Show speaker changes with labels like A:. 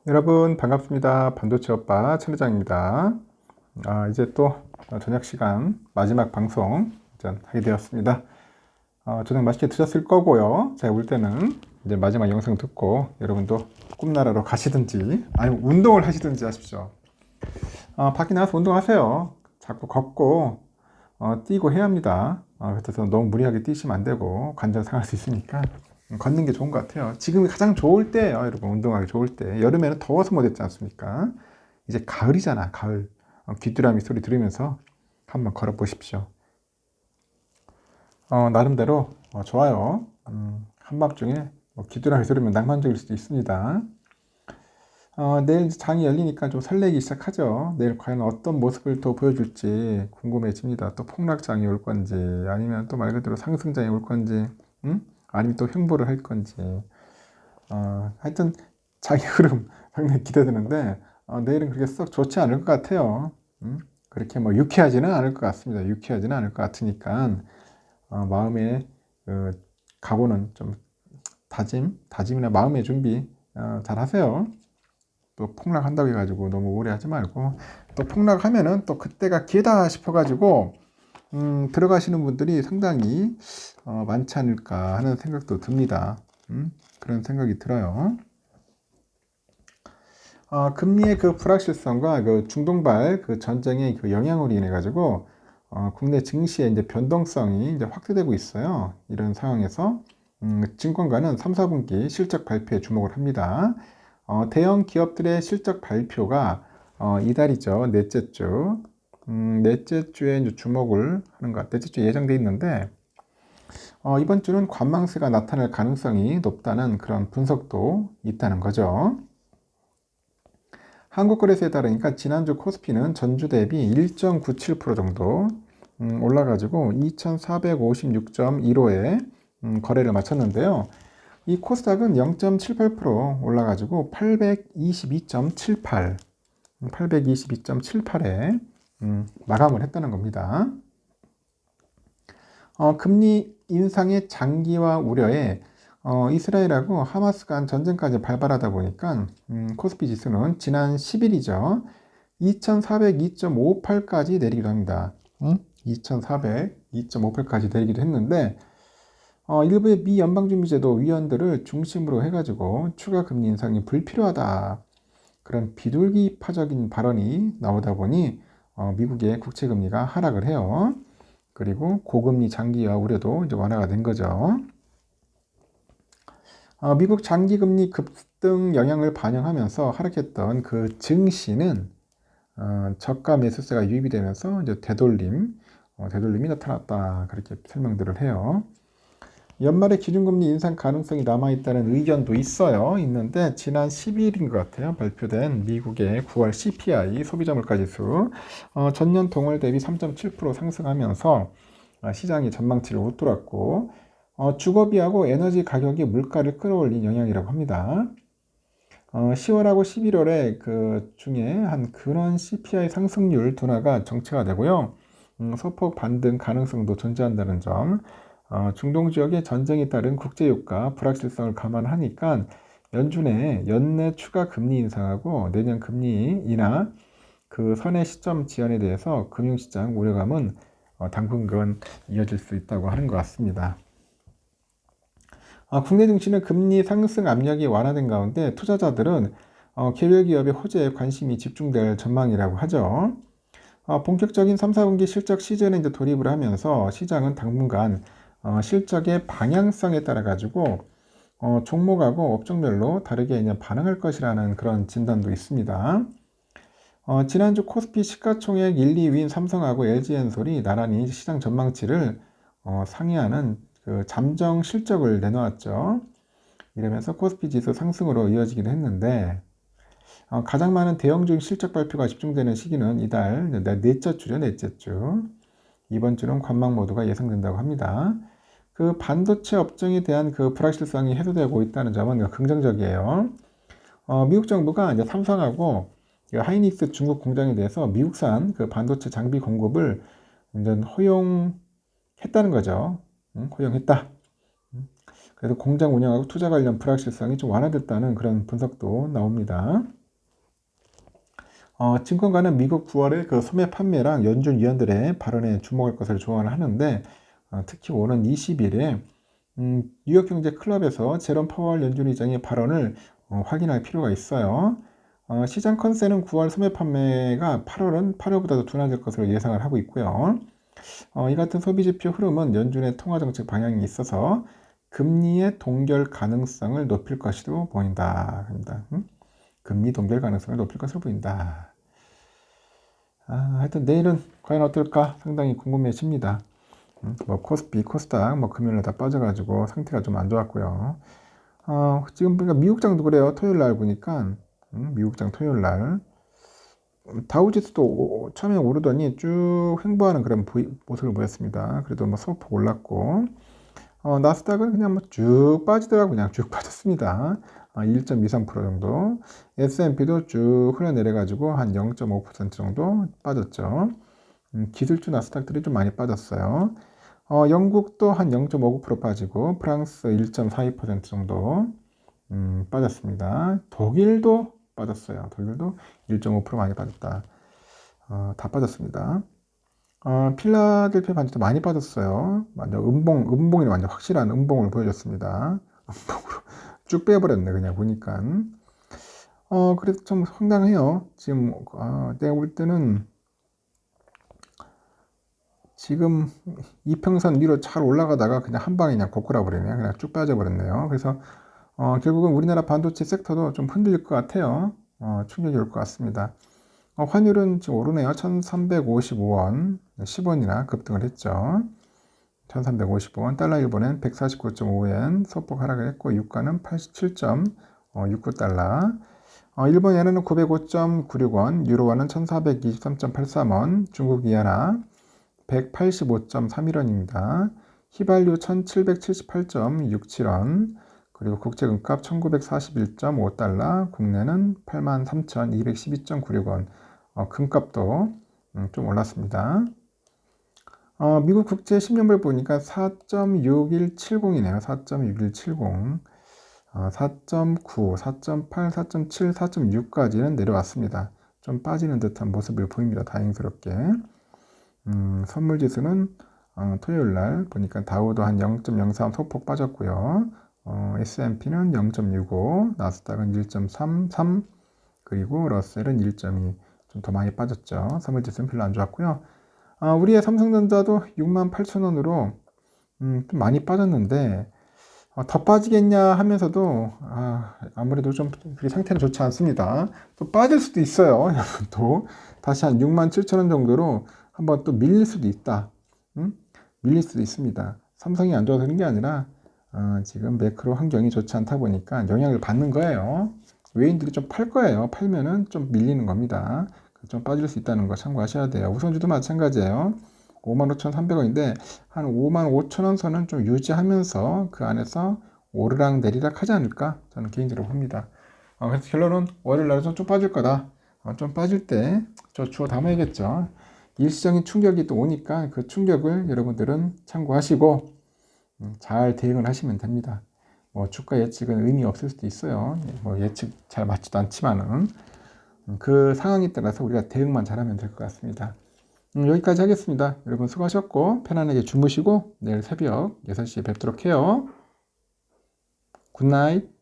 A: 여러분 반갑습니다. 반도체 오빠 천회장입니다. 이제 또 저녁 시간 마지막 방송 하게 되었습니다. 저녁 맛있게 드셨을 거고요. 제가 볼 때는 이제 마지막 영상 듣고 여러분도 꿈나라로 가시든지 아니면 운동을 하시든지 하십시오. 밖에 나가서 운동하세요. 자꾸 걷고 뛰고 해야 합니다. 그래서 너무 무리하게 뛰시면 안 되고 관절 상할 수 있으니까 걷는 게 좋은 것 같아요. 지금이 가장 좋을 때예요, 여러분. 운동하기 좋을 때. 여름에는 더워서 못했지 않습니까? 이제 가을이잖아, 가을. 귀뚜라미 소리 들으면서 한번 걸어 보십시오. 나름대로 좋아요. 한밤중에 귀뚜라미 소리면 낭만적일 수도 있습니다. 내일 장이 열리니까 좀 설레기 시작하죠. 내일 과연 어떤 모습을 또 보여줄지 궁금해집니다. 또 폭락장이 올 건지, 아니면 또 말 그대로 상승장이 올 건지, 아니면 또 횡보를 할 건지. 하여튼 자기 흐름 상당히 기대되는데, 내일은 그렇게 썩 좋지 않을 것 같아요. 그렇게 뭐 유쾌하지는 않을 것 같습니다. 유쾌하지는 않을 것 같으니까, 마음의 각오는 좀 다짐이나 마음의 준비 잘 하세요. 또 폭락한다고 해가지고 너무 우울해하지 말고, 또 폭락하면은 또 그때가 기회다 싶어가지고 들어가시는 분들이 상당히 많지 않을까 하는 생각도 듭니다. 그런 생각이 들어요. 금리의 그 불확실성과 그 중동발 그 전쟁의 그 영향으로 인해 가지고 국내 증시의 이제 변동성이 이제 확대되고 있어요. 이런 상황에서 증권가는 3, 4분기 실적 발표에 주목을 합니다. 대형 기업들의 실적 발표가 이달이죠. 넷째 주. 넷째 주에 이제 주목을 하는 것, 넷째 주에 예정돼 있는데, 이번 주는 관망세가 나타날 가능성이 높다는 그런 분석도 있다는 거죠. 한국거래소에 따르니까 지난주 코스피는 전주 대비 1.97% 정도 올라가지고 2456.15에 거래를 마쳤는데요. 이 코스닥은 0.78% 올라가지고 822.78에 마감을 했다는 겁니다. 금리 인상의 장기화 우려에 이스라엘하고 하마스 간 전쟁까지 발발하다 보니까 코스피 지수는 지난 10일이죠. 2402.58까지 내리기도 합니다. 2402.58까지 내리기도 했는데 일부의 미 연방준비제도 위원들을 중심으로 해가지고 추가 금리 인상이 불필요하다. 그런 비둘기파적인 발언이 나오다 보니 미국의 국채금리가 하락을 해요. 그리고 고금리 장기화 우려도 이제 완화가 된 거죠. 미국 장기금리 급등 영향을 반영하면서 하락했던 그 증시는 저가 매수세가 유입이 되면서 이제 되돌림이 나타났다. 그렇게 설명들을 해요. 연말에 기준금리 인상 가능성이 남아있다는 의견도 있는데 지난 10일인 것 같아요. 발표된 미국의 9월 CPI 소비자물가지수 전년 동월 대비 3.7% 상승하면서 시장이 전망치를 웃돌았고 주거비하고 에너지 가격이 물가를 끌어올린 영향이라고 합니다. 10월하고 11월에 그 중에 한 그런 CPI 상승률 둔화가 정체가 되고요. 소폭 반등 가능성도 존재한다는 점. 중동 지역의 전쟁에 따른 국제유가 불확실성을 감안하니까 연준의 연내 추가 금리 인상하고 내년 금리 인하 그 선의 시점 지연에 대해서 금융시장 우려감은 당분간 이어질 수 있다고 하는 것 같습니다. 국내 증시는 금리 상승 압력이 완화된 가운데 투자자들은 개별 기업의 호재에 관심이 집중될 전망이라고 하죠. 본격적인 3, 4분기 실적 시즌에 이제 돌입을 하면서 시장은 당분간 실적의 방향성에 따라 가지고 종목하고 업종별로 다르게 이제 반응할 것이라는 그런 진단도 있습니다. 지난주 코스피 시가총액 1, 2위인 삼성하고 LG엔솔이 나란히 시장 전망치를 상회하는 그 잠정 실적을 내놓았죠. 이러면서 코스피 지수 상승으로 이어지기도 했는데 가장 많은 대형주식 실적 발표가 집중되는 시기는 이달 넷째 주죠, 넷째 주. 이번 주는 관망 모드가 예상된다고 합니다. 그 반도체 업종에 대한 그 불확실성이 해소되고 있다는 점은 긍정적이에요. 미국 정부가 이제 삼성하고 하이닉스 중국 공장에 대해서 미국산 그 반도체 장비 공급을 이제 허용했다는 거죠. 허용했다. 그래서 공장 운영하고 투자 관련 불확실성이 좀 완화됐다는 그런 분석도 나옵니다. 증권가는 미국 9월에 그 소매 판매랑 연준 위원들의 발언에 주목할 것을 조언을 하는데, 특히 오는 20일에 뉴욕 경제 클럽에서 제롬 파월 연준 의장의 발언을 확인할 필요가 있어요. 시장 컨센은 9월 소매 판매가 8월보다도 둔화될 것으로 예상을 하고 있고요. 이 같은 소비지표 흐름은 연준의 통화정책 방향이 있어서 금리의 동결 가능성을 높일 것으로 보인다. 금리 동결 가능성을 높일 것으로 보인다. 하여튼 내일은 과연 어떨까 상당히 궁금해집니다. 뭐 코스피, 코스닥 뭐 금요일에 다 빠져가지고 상태가 좀 안 좋았고요. 지금 보니까 미국장도 그래요. 토요일 날 보니까 미국장 토요일 날 다우지수도 처음에 오르더니 쭉 횡보하는 그런 모습을 보였습니다. 그래도 뭐 소폭 올랐고 나스닥은 그냥 뭐 쭉 빠지더라고요. 그냥 쭉 빠졌습니다. 1.23% 정도. S&P도 쭉 흘러내려가지고 한 0.5% 정도 빠졌죠. 기술주 나스닥들이 좀 많이 빠졌어요. 영국도 한 0.59% 빠지고 프랑스 1.42% 정도 빠졌습니다. 독일도 빠졌어요. 독일도 1.5% 많이 빠졌다. 다 빠졌습니다. 필라델피아 반도체 많이 빠졌어요. 완전 음봉이 완전 확실한 음봉을 보여줬습니다. 음봉으로 쭉 빼버렸네, 그냥 보니까. 그래서 좀 황당해요. 지금, 내가 볼 때는 지금 이평선 위로 잘 올라가다가 그냥 한 방에 그냥 고꾸라 버리네요. 그냥 쭉 빠져버렸네요. 그래서, 결국은 우리나라 반도체 섹터도 좀 흔들릴 것 같아요. 충격이 올 것 같습니다. 환율은 지금 오르네요. 1355원, 10원이나 급등을 했죠. 1355원, 달러 일본엔 149.5엔 소폭 하락을 했고, 유가는 87.69달러. 일본 엔화는 905.96원, 유로화는 1423.83원, 중국 이하나 185.31원입니다. 휘발유 1778.67원, 그리고 국제금값 1941.5달러, 국내는 83,212.96원, 금값도 좀 올랐습니다. 미국 국제 10년물 보니까 4.6170이네요. 4.6170. 4.9, 4.8, 4.7, 4.6까지는 내려왔습니다. 좀 빠지는 듯한 모습을 보입니다. 다행스럽게. 선물지수는 토요일 날 보니까 다우도 한 0.03 소폭 빠졌고요. S&P는 0.65, 나스닥은 1.33, 그리고 러셀은 1.2, 좀 더 많이 빠졌죠. 선물지수는 별로 안 좋았고요. 우리의 삼성전자도 68,000원으로 좀 많이 빠졌는데 더 빠지겠냐 하면서도 아무래도 좀 상태는 좋지 않습니다. 또 빠질 수도 있어요. 여러분 또 다시 한 67,000원 정도로 한번 또 밀릴 수도 있다. 밀릴 수도 있습니다. 삼성이 안 좋아서 그런 게 아니라 지금 매크로 환경이 좋지 않다 보니까 영향을 받는 거예요. 외인들이 좀 팔 거예요. 팔면은 좀 밀리는 겁니다. 좀 빠질 수 있다는 거 참고하셔야 돼요. 우선주도 마찬가지예요. 55,300원인데 한 55,000원 선은 좀 유지하면서 그 안에서 오르락 내리락 하지 않을까 저는 개인적으로 봅니다. 그래서 결론은 월요일 날은 좀 빠질 거다. 좀 빠질 때 저 주워 담아야겠죠. 일시적인 충격이 또 오니까 그 충격을 여러분들은 참고하시고 잘 대응을 하시면 됩니다. 뭐 주가 예측은 의미 없을 수도 있어요. 뭐 예측 잘 맞지도 않지만은 그 상황에 따라서 우리가 대응만 잘하면 될 것 같습니다. 여기까지 하겠습니다. 여러분 수고하셨고 편안하게 주무시고 내일 새벽 6시에 뵙도록 해요. 굿나잇.